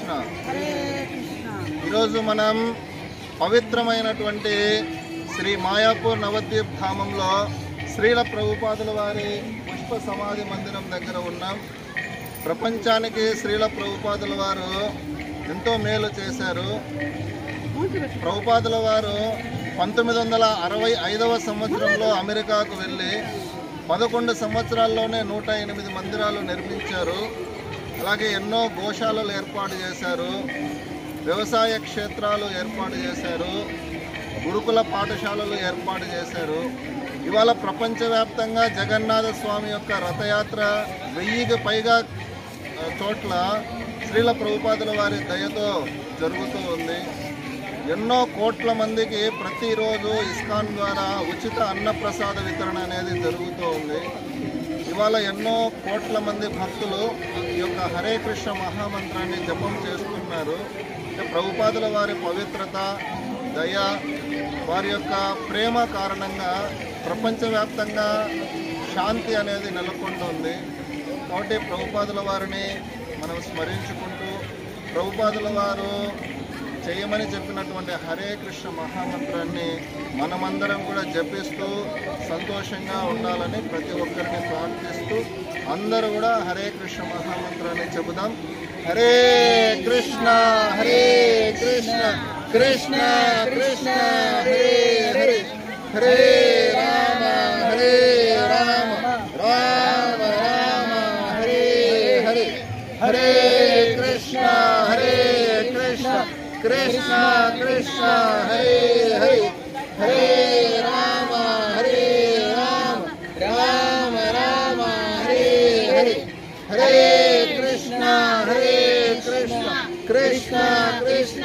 కృష్ణ. ఈరోజు మనం పవిత్రమైనటువంటి శ్రీ మాయాపూర్ నవద్వీప్ ధామంలో శ్రీల ప్రభుపాదుల వారి పుష్ప సమాధి మందిరం దగ్గర ఉన్నాం. ప్రపంచానికి శ్రీల ప్రభుపాదుల వారు ఎంతో మేలు చేశారు. ప్రభుపాదుల వారు 1965వ సంవత్సరంలో అమెరికాకు వెళ్ళి 11 సంవత్సరాల్లోనే 108 మందిరాలు నిర్మించారు. అలాగే ఎన్నో గోశాలలు ఏర్పాటు చేశారు, వ్యవసాయ క్షేత్రాలు ఏర్పాటు చేశారు, గురుకుల పాఠశాలలు ఏర్పాటు చేశారు. ఇవాళ ప్రపంచవ్యాప్తంగా జగన్నాథ స్వామి యొక్క రథయాత్ర 1000కి పైగా చోట్ల శ్రీల ప్రభుపాదుల వారి దయతో జరుగుతూ ఉంది. ఎన్నో కోట్ల మందికి ప్రతిరోజు ఇస్కాన్ ద్వారా ఉచిత అన్నప్రసాద వితరణ అనేది జరుగుతూ ఉంది. ఇవాళ ఎన్నో కోట్ల మంది భక్తులు ఈ యొక్క హరే కృష్ణ మహామంత్రాన్ని జపం చేస్తున్నారు. ప్రభుపాదుల వారి పవిత్రత, దయ, వారి యొక్క ప్రేమ కారణంగా ప్రపంచవ్యాప్తంగా శాంతి అనేది నెలకొంటుంది. కాబట్టి ప్రభుపాదుల వారిని మనం స్మరించుకుంటూ ప్రభుపాదుల వారు చేయమని చెప్పినటువంటి హరే కృష్ణ మహామంత్రాన్ని మనమందరం కూడా జపిస్తూ సంతోషంగా ఉండాలని ప్రతి ఒక్కరిని ప్రార్థిస్తూ అందరూ కూడా హరే కృష్ణ మహామంత్రాన్ని చెబుదాం. హరే కృష్ణ హరే కృష్ణ కృష్ణ కృష్ణ హరే హరే, హరే రామ హరే రామ రామ రామ హరే హరే, హరే కృష్ణ హరే కృష్ణ కృష్ణ కృష్ణ హరే హరే, హరే రామ హరే రామ రామ రామ హరే హరే, హరే కృష్ణ కృష్ణ కృష్ణ